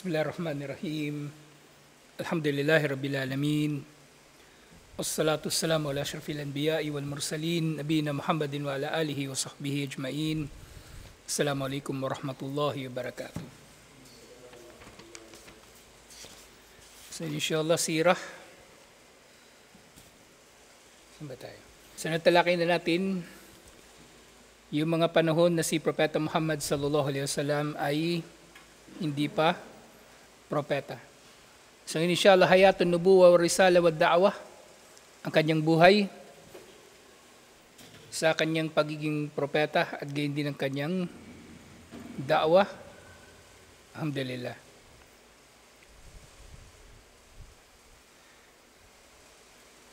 Bismillahirrahmanirrahim. Alhamdulillahi Rabbil Alamin. Wassalatu wassalamu ala asyrafil anbiya'i wal mursalin nabiyina Muhammadin wa ala alihi wa sahbihi ajma'in. Assalamualaikum warahmatullahi wabarakatuh. So inshallah sirah. Saan ba tayo? So natalakay na natin yung mga panahon na si Propeta Muhammad sallallahu alaihi wasallam ay hindi pa propeta. So inshallah hayatun nubuwa wa risala wa da'wah, ang kanyang buhay sa kanyang pagiging propeta at gayon din ang kanyang da'wah. Alhamdulillah.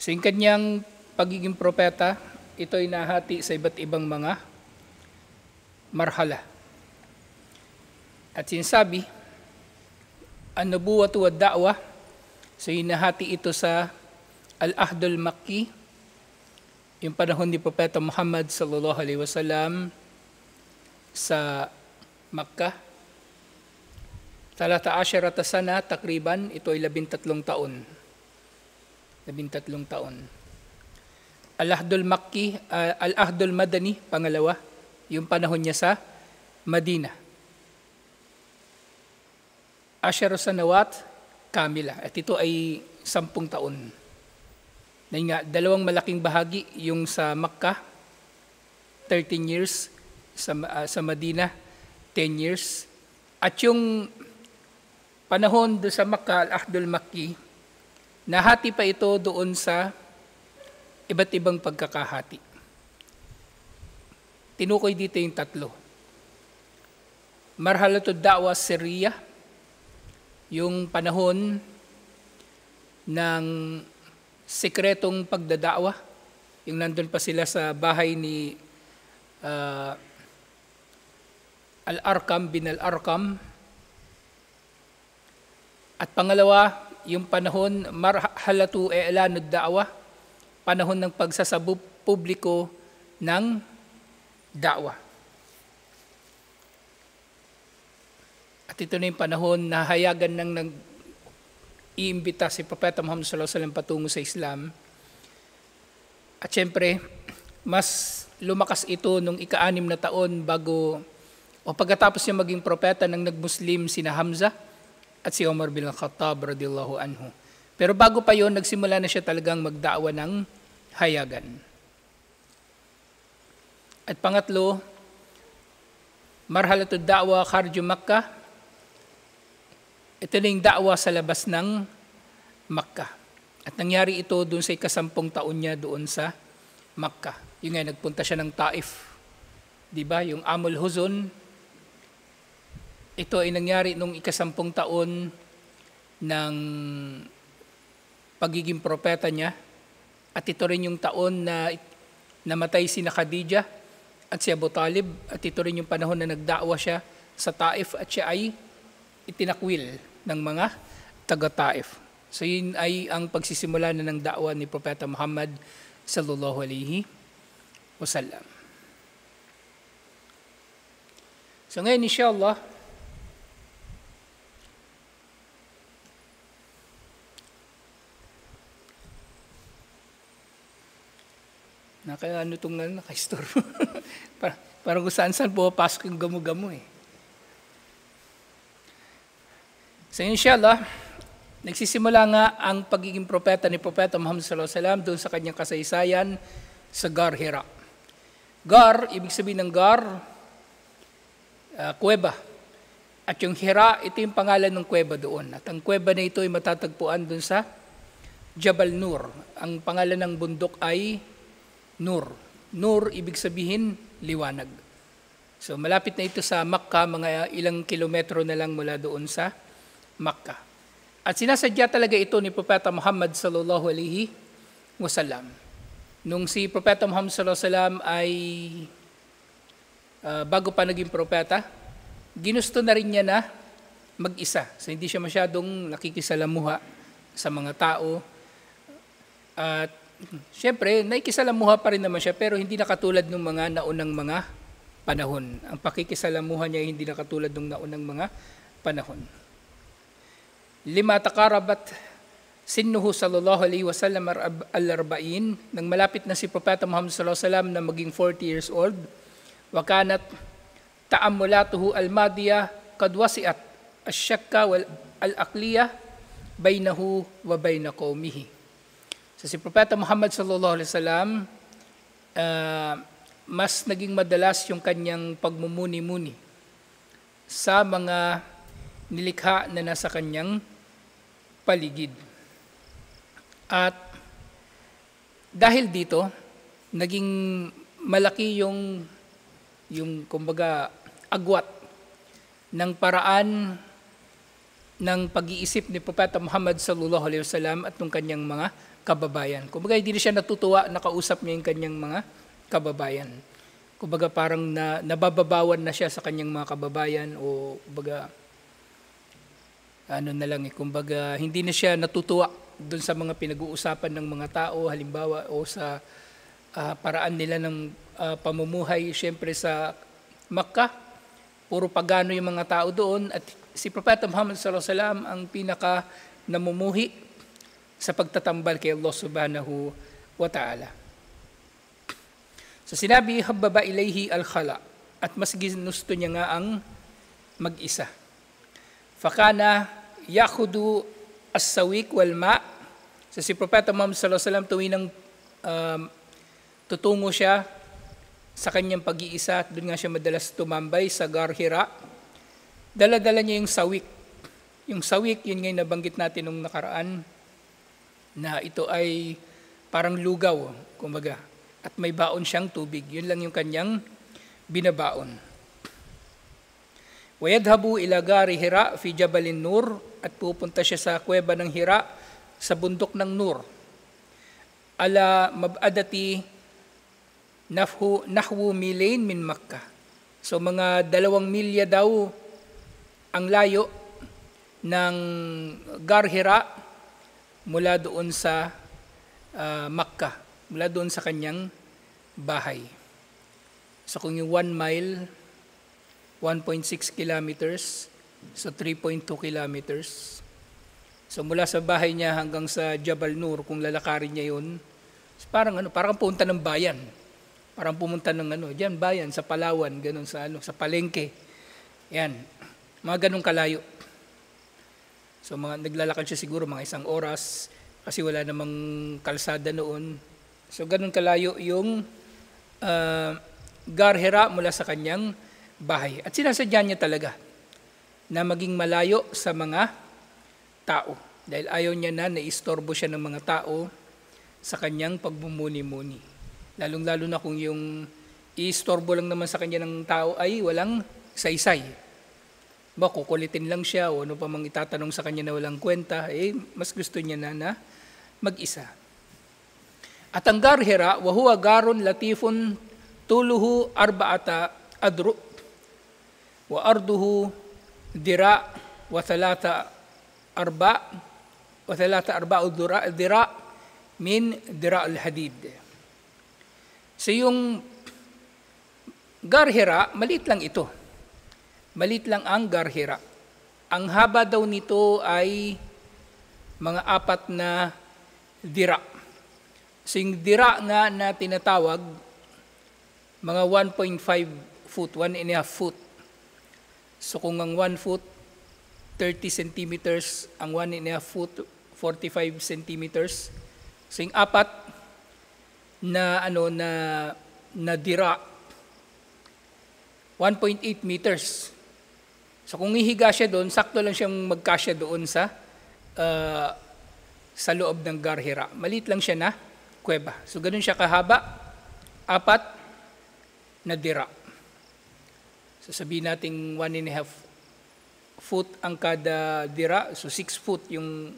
So yung kanyang pagiging propeta, ito ay nahati sa iba't ibang mga marhala. At sinasabi, an-nubuwatu wad-da'wah, so hinahati ito sa al-ahdul makki, yung panahon ni Propeta Muhammad sallallahu alaihi wasallam sa Makkah. 13 sana takriban, ito ay 13 taon. 13 taon. Al-ahdul makki, al-ahdul madani, pangalawa, yung panahon niya sa Madina. 10 sanawat kamila, at ito ay 10 taon. Dahil nga, dalawang malaking bahagi, yung sa Makkah, 13 years, sa Madina, 10 years. At yung panahon doon sa Makkah, al-Ahdul Makki, nahati pa ito doon sa iba't ibang pagkakahati. Tinukoy dito yung 3. Marhalatud da'wa sirriya, yung panahon ng sekretong pagdada'wa, yung nandun pa sila sa bahay ni Al-Arqam bin Al-Arqam. At pangalawa, yung panahon marhalatu i'lanud da'wa, panahon ng pagsasabog publiko ng da'wa. At ito na yung panahon na hayagan ng nag-iimbita si Propeta Muhammad sallallahu alaihi wasallam patungo sa Islam. At syempre, mas lumakas ito nung ika-6 na taon bago o pagkatapos niya maging propeta ng nag-Muslim sina Hamza at si Umar bin Khattab radhiyallahu anhu. Pero bago pa yon, nagsimula na siya talagang magda'wa ng hayagan. At pangatlo, marhalatud da'wa kharju Makkah. Ito na yung da'wa sa labas ng Makkah. At nangyari ito doon sa 10 taon niya doon sa Makkah. Yung nga, nagpunta siya ng Taif. Diba? Yung Amul Huzun. Ito ay nangyari nung 10 taon ng pagiging propeta niya. At ito rin yung taon na namatay si Khadijah at si Abu Talib. At ito rin yung panahon na nagda'wa siya sa Taif at siya ay itinakwil ng mga taga-Taif. So yun ay ang pagsisimula na ng da'wa ni Propeta Muhammad sallallahu alaihi wasallam. So ngayon inshallah, naka-store. Parang kung saan-saan pumapasok yung gamo-gamo eh. So inshallah, nagsisimula nga ang pagiging propeta ni Propeta Muhammad sallallahu alaihi wasallam doon sa kanyang kasaysayan sa Gar Hira. Gar, ibig sabihin ng Gar, kuweba. At yung Hira, ito yung pangalan ng kuweba doon. At ang kuweba na ito ay matatagpuan doon sa Jabal Nur. Ang pangalan ng bundok ay Nur. Nur, ibig sabihin liwanag. So malapit na ito sa Makkah, mga ilang kilometro na lang mula doon sa Makkah. At sinasadya talaga ito ni Propeta Muhammad sallallahu alaihi wasallam. Nung si Propeta Muhammad sallallahu alaihi wasallam ay bago pa naging propeta, ginusto na rin niya na mag-isa. So hindi siya masyadong nakikisalamuha sa mga tao. At syempre, nakikisalamuha pa rin naman siya, pero hindi na katulad ng mga naunang mga panahon. Ang pakikisalamuha niya hindi na katulad ng naunang mga panahon. lima takarabat sinnuhu sallallahu alaihi wasallam al-arba'in, nang malapit na si Propeta Muhammad sallallahu alaihi wasallam na maging 40 years old, wa kanat ta'ammulatuhu al-madiyah qad wasi'at ash-shakka wal al-aqliyah bainahu wa baina qaumihi. So si Propeta Muhammad sallallahu alaihi wasallam, mas naging madalas yung kanyang pagmumuni-muni sa mga nilikha na nasa kanyang paligid. At dahil dito, naging malaki yung kumbaga agwat ng paraan ng pag-iisip ni Propeta Muhammad sallallahu alaihi wasallam at ng kanyang mga kababayan. Kumbaga hindi na siya natutuwa, nakausap niya yung kanyang mga kababayan. Kumbaga parang nabababawan na siya sa kanyang mga kababayan, o kumbaga kumbaga hindi na siya natutuwa doon sa mga pinag-uusapan ng mga tao, halimbawa, o sa paraan nila ng pamumuhay. Siyempre sa Makkah, puro pagano yung mga tao doon, at si Propeta Muhammad sallallahu alaihi wasallam ang pinaka namumuhi sa pagtatambal kay Allah subhanahu wa ta'ala. So sinabi, habbaba ilayhi al-khala, at mas ginusto niya nga ang mag-isa. Fakana yakhudu as-sawik wal ma. So si Propeta Muhammad sallallahu alaihi wasallam, tuwinang tutungo siya sa kanyang pag-iisa, at doon nga siya madalas tumambay sa Gar Hira, dala-dala niya yung sawik. Yung sawik, yun nga yung nabanggit natin nung nakaraan, na ito ay parang lugaw, kumbaga, at may baon siyang tubig. Yun lang yung kanyang binabaon. Wayadhabu ila Gari Hira fi Jabalin Nur, at pupunta siya sa kuweba ng Hira sa bundok ng Nur. Ala mabadati nahwu milain min Makkah. So mga 2 milya daw ang layo ng Gar Hira mula doon sa Makkah, mula doon sa kanyang bahay. So kung yung 1 mile, 1.6 kilometers, so 3.2 kilometers. So mula sa bahay niya hanggang sa Jabal Nur, kung lalakarin niya yun, parang pumunta ng bayan. Parang pumunta ng diyan bayan sa Palawan, ganun sa Palengke. Yan. Mga ganung kalayo. So naglalakad siya siguro mga 1 oras kasi wala namang kalsada noon. So ganun kalayo yung Gar Hira mula sa kanyang bahay. At sinasadya niya talaga na maging malayo sa mga tao. Dahil ayaw niya na naistorbo siya ng mga tao sa kanyang pagmumuni-muni. Lalong-lalo na kung yung iistorbo lang naman sa kanya ng tao ay walang saysay. Kukulitin lang siya o ano pa mang itatanong sa kanya na walang kwenta, mas gusto niya na mag-isa. At ang Gar Hira, wa huwa garun latifun tuluhu arba'ata adru wa arduhu dira wa thalatha arba'u dira min dira al-hadid. So yung Gar Hira, maliit lang ito. Malit lang ang Gar Hira. Ang haba daw nito ay mga 4 na dira. So yung dira nga na tinatawag, mga 1.5 foot, 1.5 foot. So kung ang 1 foot, 30 centimeters, ang 1.5 foot, 45 centimeters. So yung 4 na na dira, 1.8 meters. So kung ihiga siya doon, sakto lang siyang magkasya doon sa loob ng Gar Hira. Maliit lang siya na kuweba. So ganun siya kahaba, 4 na dira. So sabihin natin 1.5 foot ang kada dira, so 6 foot yung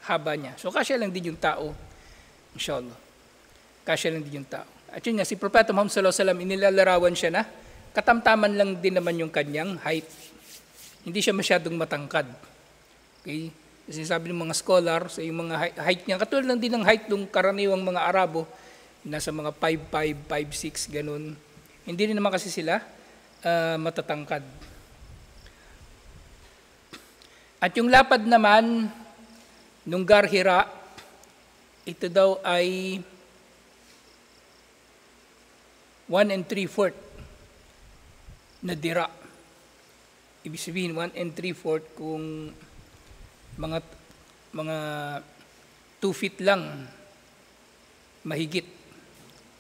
haba niya. So kasya lang din yung tao, inshallah. Kasya lang din yung tao. At yun nga, si Propeta Muhammad sallallahu alaihi wasallam, inilalarawan siya na katamtaman lang din naman yung kanyang height. Hindi siya masyadong matangkad. Okay? Kasi sabi ng mga scholar, sa yung mga height niya, katulad lang din ng height ng karaniwang mga Arabo, nasa mga 5'5", 5'6", ganun. Hindi rin naman kasi sila matatangkad. At yung lapad naman nung Gar-Hira, ito daw ay 1 3/4 na dira. Ibig sabihin 1 3/4 kung mga 2 feet lang mahigit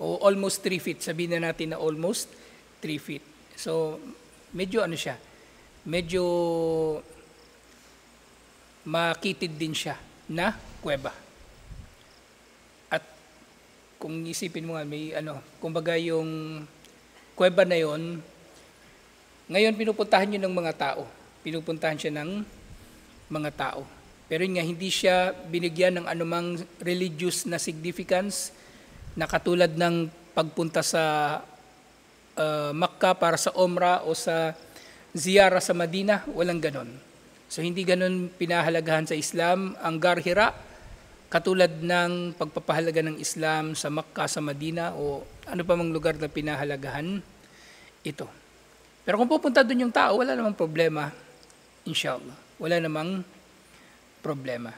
o almost 3 feet. Sabihin na natin na almost 3 feet. So medyo ano siya, medyo makitid din siya na kuweba. At kung isipin mo nga, may kumbaga yung kuweba na yon, ngayon pinupuntahan yun ng mga tao. Pinupuntahan siya ng mga tao. Pero yun nga, hindi siya binigyan ng anumang religious na significance na katulad ng pagpunta sa Makkah para sa Umrah o sa ziyara sa Madina, walang ganon. So hindi ganon pinahalagahan sa Islam ang Gar-Hira, katulad ng pagpapahalaga ng Islam sa Makkah, sa Madina o ano pa mang lugar na pinahalagahan ito. Pero kung pupunta doon yung tao, wala namang problema, inshallah. Wala namang problema.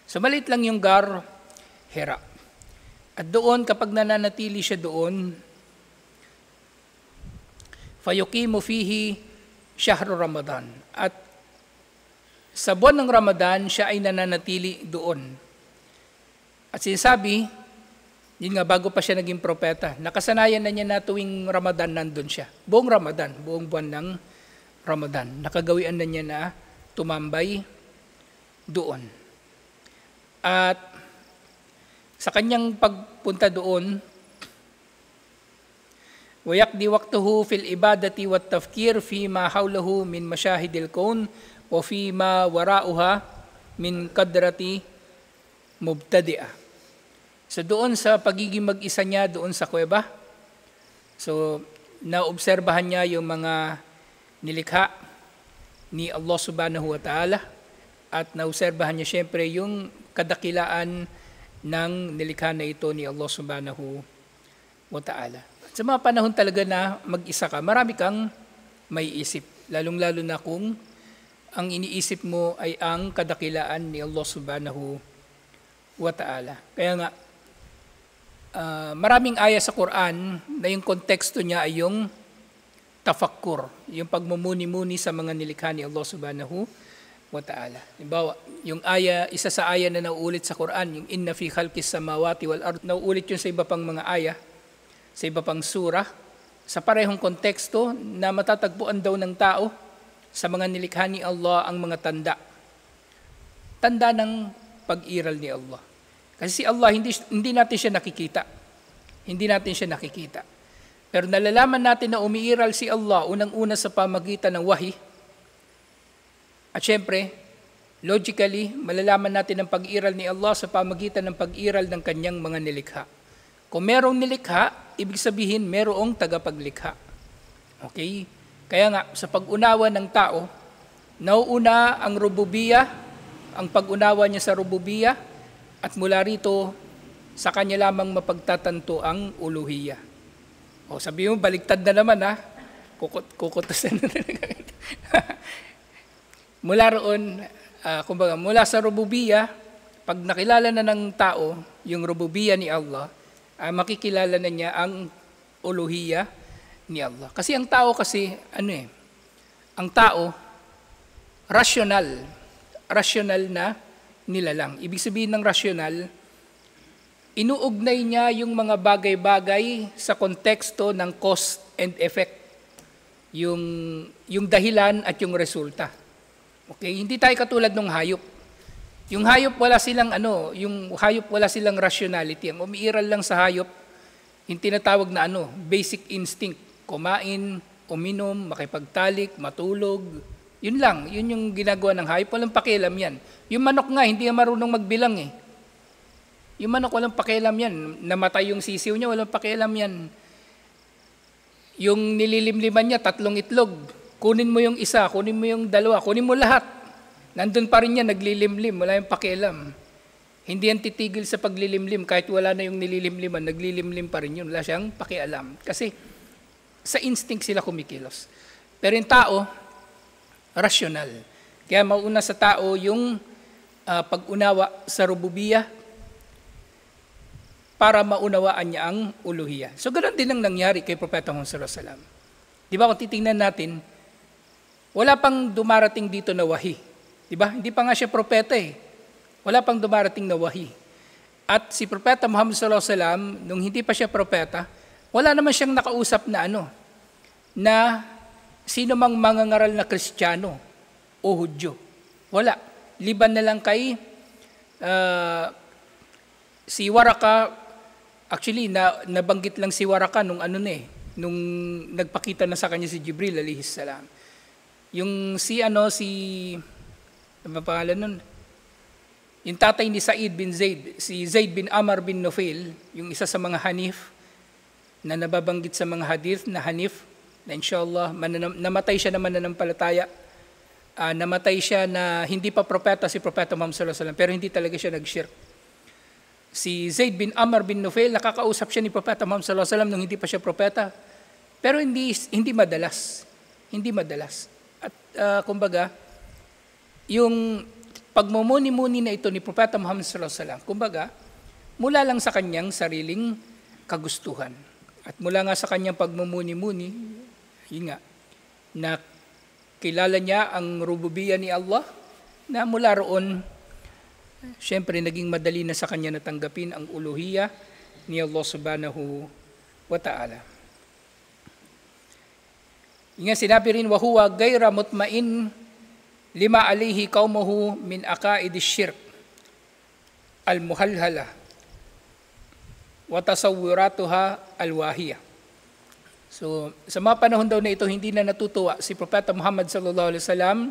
So maliit lang yung Gar-Hira. At doon, kapag nananatili siya doon, fayuqimu fihi syahru Ramadan. At sa buwan ng Ramadan, siya ay nananatili doon. At sinasabi, yun nga, bago pa siya naging propeta, nakasanayan na niya na tuwing Ramadan nandun siya. Buong Ramadan, buong buwan ng Ramadan. Nakagawian na niya na tumambay doon. At sa kanyang pagpunta doon, وَيَقْدِي وَقْتَهُ فِي الْإِبَادَةِ وَالتَّفْكِيرِ فِيمَا حَوْلَهُ مِنْ مَشَاهِدِ الْكَوْنِ وَفِيمَا وَرَاؤُهَا مِنْ قَدْرَةِ مُبْتَدِئَةٍ. So doon sa pagiging mag-isa niya doon sa kuweba, so naobserbahan niya yung mga nilikha ni Allah subhanahu wa ta'ala at naobserbahan niya syempre yung kadakilaan ng nilikha na ito ni Allah subhanahu wa ta'ala. Sa mga panahon talaga na mag-isa ka, marami kang may isip. Lalong-lalo na kung ang iniisip mo ay ang kadakilaan ni Allah subhanahu wa ta'ala. Kaya nga, maraming aya sa Quran na yung konteksto niya ay yung tafakkur, yung pagmumuni-muni sa mga nilikha ni Allah subhanahu wa ta'ala. Halimbawa, yung aya, isa sa aya na nauulit sa Quran, yung inna fi khalqis samawati wal ard, nauulit yun sa iba pang mga aya, sa iba pang surah, sa parehong konteksto na matatagpuan daw ng tao sa mga nilikha ni Allah ang mga tanda. Tanda ng pag-iral ni Allah. Kasi si Allah, hindi natin siya nakikita. Hindi natin siya nakikita. Pero nalalaman natin na umiiral si Allah unang-una sa pamagitan ng wahi. At syempre, logically, malalaman natin ang pag-iral ni Allah sa pamagitan ng pag-iral ng kanyang mga nilikha. Kung merong nilikha, ibig sabihin merong tagapaglikha. Okay? Kaya nga, sa pag-unawa ng tao, nauuna ang rububiyya, ang pag-unawa niya sa rububiyya, at mula rito, sa kanya lamang mapagtatanto ang uluhiyya. O sabi mo, baligtad na naman ha. Kukutusan na mula roon, kumbaga, mula sa rububiyya, pag nakilala na ng tao yung rububiyya ni Allah, makikilala na niya ang uluhiyya ni Allah. Kasi ang tao ang tao, rational na nilalang. Ibig sabihin ng rational, inuugnay niya yung mga bagay-bagay sa konteksto ng cause and effect. Yung dahilan at yung resulta. Okay, hindi tayo katulad ng hayop. Yung hayop wala silang rationality. Ang umiiral lang sa hayop, yung tinatawag na basic instinct. Kumain, uminom, makipagtalik, matulog. Yun lang, yun yung ginagawa ng hayop. Walang pakialam yan. Yung manok nga, hindi marunong magbilang eh. Yung manok walang pakialam yan. Namatay yung sisiw niya, walang pakialam yan. Yung nililimliman niya, 3 itlog. Kunin mo yung isa, kunin mo yung 2, kunin mo lahat. Nandun pa rin yan, naglilimlim, wala yung pakialam. Hindi yan titigil sa paglilimlim, kahit wala na yung nililimliman, naglilimlim pa rin yun, wala siyang pakialam. Kasi sa instinct sila kumikilos. Pero yung tao, rational. Kaya mauna sa tao yung pag-unawa sa rububiyah para maunawaan niya ang uluhiyah. So ganoon din ang nangyari kay Propeta Muhammad sallallahu alaihi wasallam. Di ba kung titingnan natin, wala pang dumarating dito na wahi. Di ba? Hindi pa nga siya propeta eh. Wala pang dumarating na wahi. At si Propeta Muhammad sallallahu alaihi wasallam, nung hindi pa siya propeta, wala naman siyang nakausap na na sino mang mangangaral na Kristiyano o Hudyo. Wala. Liban na lang kay si Waraka. Actually, nabanggit lang si Waraka nung nung nagpakita na sa kanya si Jibril alayhis salam. Yung ano pangalan nun? Yung tatay ni Sa'id bin Zaid, si Zaid bin Amr bin Nufail, yung isa sa mga Hanif, na nababanggit sa mga hadith na Hanif, na inshallah, namatay siya na mananampalataya. Namatay siya na hindi pa propeta si Propeta Muhammad sallallahu alaihi wasallam, pero hindi talaga siya nag-shirk. Si Zaid bin Amr bin Nufail, nakakausap siya ni Propeta Muhammad sallallahu alaihi wasallam nung hindi pa siya propeta. Pero hindi madalas. Hindi madalas. At kumbaga, yung pagmumuni-muni na ito ni Propeta Muhammad sallallahu alaihi wasallam, kumbaga, mula lang sa kanyang sariling kagustuhan. At mula nga sa kanyang pagmumuni-muni, yun nga, na kilala niya ang rububiyah ni Allah, na mula roon, siyempre naging madali na sa kanya natanggapin ang uluhiyah ni Allah subhanahu wa ta'ala. Yung nga sinabi rin, wahuwa gayra mutmain lima alayhi qawmuhu min aqaidi shirk al-muhalhala wa tasawwuratuha al-wahiyah. So, sa mga panahon daw na ito, hindi na natutuwa si Propeta Muhammad sallallahu alaihi wasallam.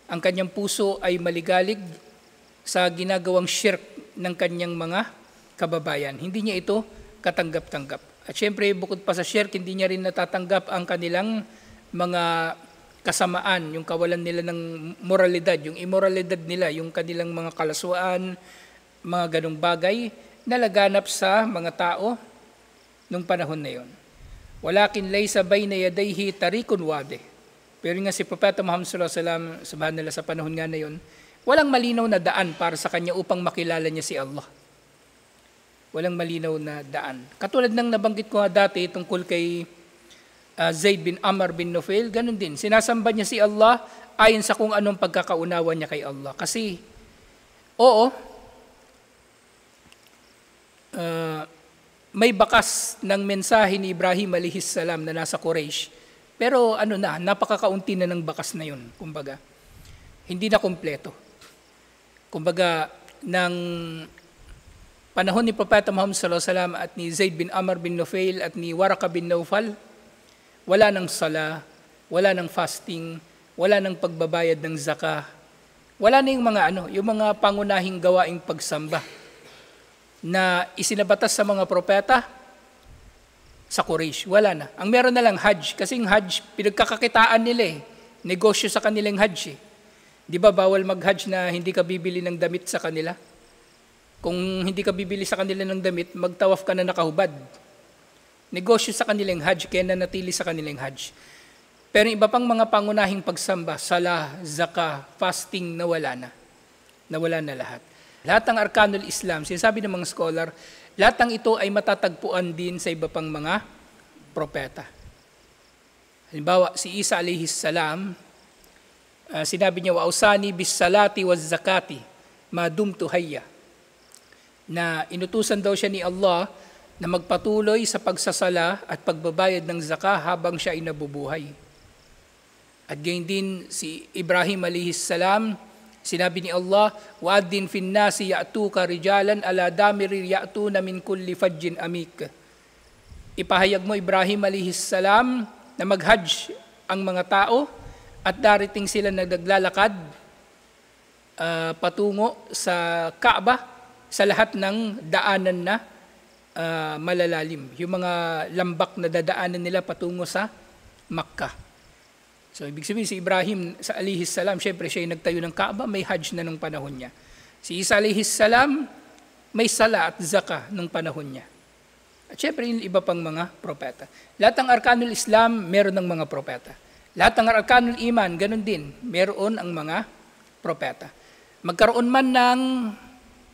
Ang kanyang puso ay maligalig sa ginagawang shirk ng kanyang mga kababayan. Hindi niya ito katanggap-tanggap. At syempre, bukod pa sa shirk, hindi niya rin natatanggap ang kanilang mga kasamaan, yung kawalan nila ng moralidad, yung immoralidad nila, yung kanilang mga kalaswaan, mga ganong bagay na laganap sa mga tao nung panahon na yon. Walakin laysa bayna yadayhi tarikun wade. Pero nga si Propeta Muhammad sallallahu alaihi wasallam, subhanallah, sa panahon nga na yon, walang malinaw na daan para sa kanya upang makilala niya si Allah. Walang malinaw na daan. Katulad ng nabanggit ko nga dati tungkol kay Zaid bin Amr bin Nufail, ganun din. Sinasamba niya si Allah ayon sa kung anong pagkakaunawa niya kay Allah. Kasi, may bakas ng mensahe ni Ibrahim alayhis salam na nasa Quraysh. Pero napakakaunti na ng bakas na yun. Kumbaga, hindi na kompleto. Kumbaga, ng panahon ni Propeta Muhammad sallallahu alaihi wasallam at ni Zaid bin Amr bin Nufail at ni Waraka bin Nawfal, wala ng sala, wala ng fasting, wala ng pagbabayad ng zakah, wala na yung mga pangunahing gawaing pagsamba na isinabatas sa mga propeta sa Quraysh. Wala na. Ang meron na lang Hajj, kasi yung Hajj, pinagkakakitaan nila negosyo sa kanilang Hajj. Di ba bawal mag-Hajj na hindi ka bibili ng damit sa kanila? Kung hindi ka bibili sa kanila ng damit, magtawaf ka na nakahubad. Negosyo sa kanilang Hajj, kaya nanatili sa kanilang Hajj. Pero iba pang mga pangunahing pagsamba, salah, zakah, fasting, nawala na. Nawala na lahat. Lahat ng arkanul Islam, sinasabi ng mga scholar, lahat ng ito ay matatagpuan din sa iba pang mga propeta. Halimbawa, si Isa alayhis salam, sinabi niya, wa'usani bis salati waz zakati, ma dumtu hayya. Na inutusan daw siya ni Allah na magpatuloy sa pagsasala at pagbabayad ng zakah habang siya ay nabubuhay. At gayon din si Ibrahim alayhis salam, sinabi ni Allah, wa'adin fin nasi ya'tuka rijalan ala damiri ya'tuna min kulli fajjin amik. Ipahayag mo Ibrahim alayhis salam na mag-hajj ang mga tao at darating sila naglalakad patungo sa Kaaba sa lahat ng daanan na malalalim. Yung mga lambak na dadaanan nila patungo sa Makkah. So, ibig sabihin si Ibrahim sa alayhis salam, syempre siya yung nagtayo ng Kaaba, may Hajj na nung panahon niya. Si Isa alayhis salam, may sala at zakah nung panahon niya. At syempre yung iba pang mga propeta. Lahat ng arkanul Islam, meron ng mga propeta. Lahat ng arkanul iman, ganun din, meron ang mga propeta. Magkaroon man ng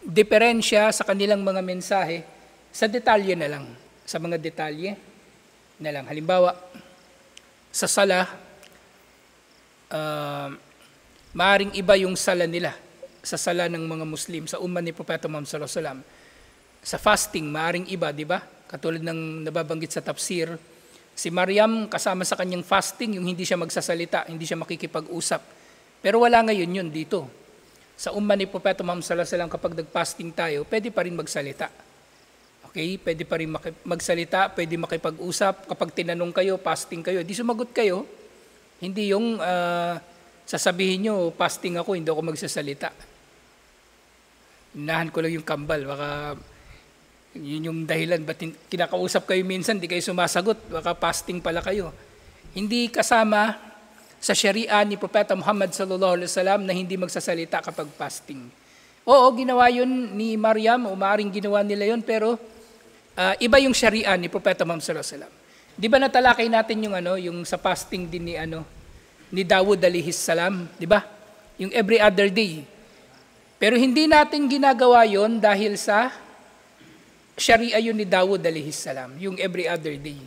diferensya sa kanilang mga mensahe, sa detalye na lang, sa mga detalye na lang. Halimbawa, sa sala, maaring iba yung sala nila sa sala ng mga Muslim, sa umma ni Propeta Muhammad sallallahu alaihi wasallam. Sa fasting, maaring iba, di ba? Katulad ng nababanggit sa tafsir, si Maryam kasama sa kanyang fasting, yung hindi siya magsasalita, hindi siya makikipag-usap. Pero wala ngayon yun dito. Sa umma ni Propeta Muhammad sallallahu alaihi wasallam, kapag nag-fasting tayo, pwede pa rin magsalita. Okay? Pwede pa rin magsalita, pwede makipag-usap. Kapag tinanong kayo, fasting kayo, di sumagot kayo. Hindi yung sasabihin nyo, fasting ako, hindi ako magsasalita. Inahan ko lang yung kambal, baka yun yung dahilan, ba't kinakausap kayo minsan, di kayo sumasagot, baka fasting pala kayo. Hindi kasama sa Sharia ni Propeta Muhammad sallallahu alaihi wasallam na hindi magsasalita kapag fasting. Oo, ginawa yun ni Maryam, o maaaring ginawa nila yun, pero iba yung Sharia ni Propeta Muhammad sallallahu alaihi wasallam. Di ba natalakay natin yung yung sa fasting din ni Dawud alayhis salam, di ba? Yung every other day. Pero hindi natin ginagawa yon dahil sa Sharia yun ni Dawud alayhis salam, yung every other day.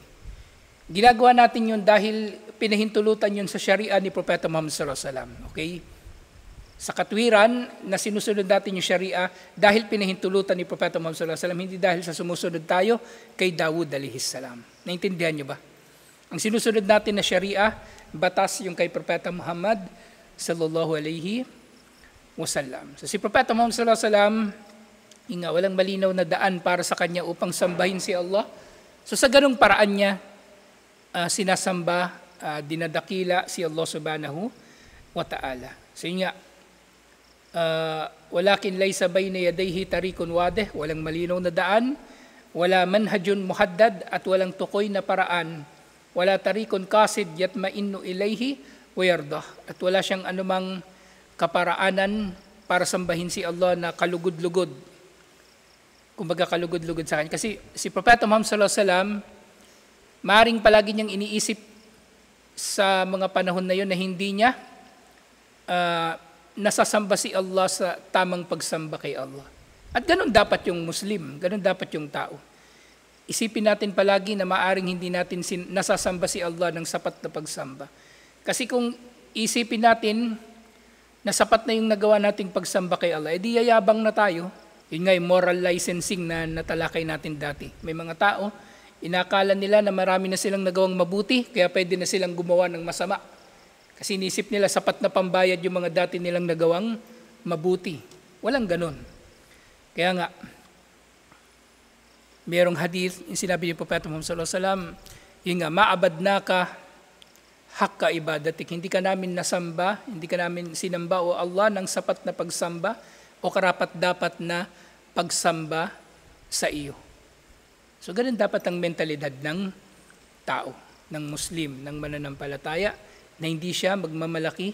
Ginagawa natin yun dahil pinahintulutan yun sa Sharia ni Propeta Muhammad sallallahu alaihi wasallam. Okay? Sa katwiran na sinusunod natin yung Sharia dahil pinahintulutan ni Propeta Muhammad sallallahu alaihi wasallam, hindi dahil sa sumusunod tayo kay Dawud alayhis salam. Naintindihan niyo ba? Ang sinusunod natin na Sharia, batas yung kay Propeta Muhammad sallallahu alaihi wasallam. So si Propeta Muhammad sallallahu alaihi wasallam, walang malinaw na daan para sa kanya upang sambahin si Allah. So sa ganung paraan niya, sinasamba, dinadakila si Allah subhanahu wa ta'ala. So yun nga, walakin laysa bayna yadayhi tarikun wadih, walang malinaw na daan, wala manhajun muhaddad, at walang tukoy na paraan, wala tarikun kasid yatmainnu ilayhi wa yardah, at wala siyang anumang kaparaanan para sambahin si Allah na kalugod-lugod. Kumbaga kalugod-lugod sa kanya. Kasi si Propeta Muhammad sallallahu alaihi wasallam, maaaring palagi niyang iniisip sa mga panahon na yun na hindi niya nasasamba si Allah sa tamang pagsamba kay Allah. At ganun dapat yung Muslim, ganun dapat yung tao. Isipin natin palagi na maaaring hindi natin nasasamba si Allah ng sapat na pagsamba. Kasi kung isipin natin na sapat na yung nagawa nating pagsamba kay Allah, edi yayabang na tayo. Yun nga yung moral licensing na natalakay natin dati. May mga tao, inakala nila na marami na silang nagawang mabuti, kaya pwede na silang gumawa ng masama. Kasi inisip nila sapat na pambayad yung mga dati nilang nagawang mabuti. Walang ganun. Kaya nga, mayroong hadith, yung sinabi ni Propeta Muhammad sallallahu alaihi wasallam, yun nga, ma'abadnaka hakka ibadatik. Hindi ka namin nasamba, hindi ka namin sinamba o Allah ng sapat na pagsamba o karapat-dapat na pagsamba sa iyo. So ganun dapat ang mentalidad ng tao, ng Muslim, ng mananampalataya, na hindi siya magmamalaki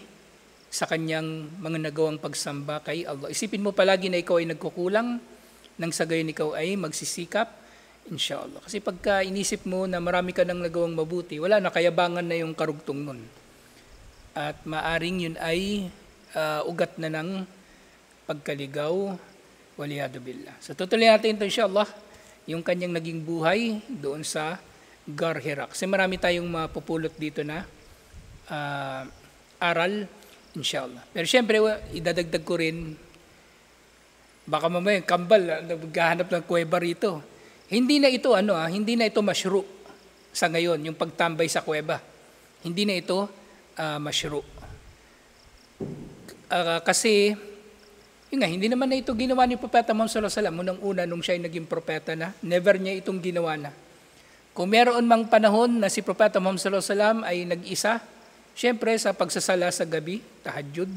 sa kanyang mga nagawang pagsamba kay Allah. Isipin mo palagi na ikaw ay nagkukulang, nang sa gayon ikaw ay magsisikap, inshallah. Kasi pagka inisip mo na marami ka nang nagawang mabuti, wala na, kayabangan na yung karugtong nun. At maaring yun ay ugat na ng pagkaligaw, waliyadu billah. So tutuloy natin ito inshallah, yung kanyang naging buhay doon sa Gar Hira. Kasi marami tayong mapupulot dito na aral, inshallah. Pero syempre, idadagdag ko rin, baka mamaya kambal, naghahanap ng kuweba rito. Hindi na ito hindi na ito masyru sa ngayon, yung pagtambay sa kuweba. Hindi na ito masyru. Kasi hindi naman na ito ginawa ni Propeta Muhammad sallallahu alaihi wasallam unang-una nung siya ay naging propeta na. Never niya itong ginawa na. Kung meron mang panahon na si Propeta Muhammad sallallahu alaihi wasallam ay nag-isa, syempre sa pagsasala sa gabi, tahajjud,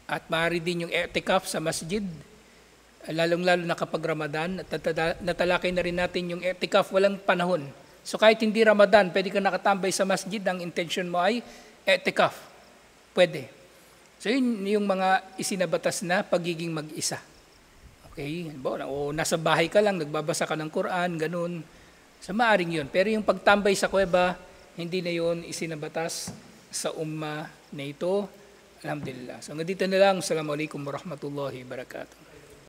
at maaari din yung i'tikaf sa masjid, lalong-lalo na kapag Ramadan, at natalakay na rin natin yung i'tikaf walang panahon. So kahit hindi Ramadan, pwede ka nakatambay sa masjid, ang intention mo ay i'tikaf. Pwede. So yun yung mga isinabatas na pagiging mag-isa. Okay? O nasa bahay ka lang, nagbabasa ka ng Quran, ganun. So maaring yun. Pero yung pagtambay sa kuweba, hindi na yun isinabatas sa umma na ito. Alhamdulillah. So hanggang dito na lang. Assalamualaikum warahmatullahi wabarakatuh.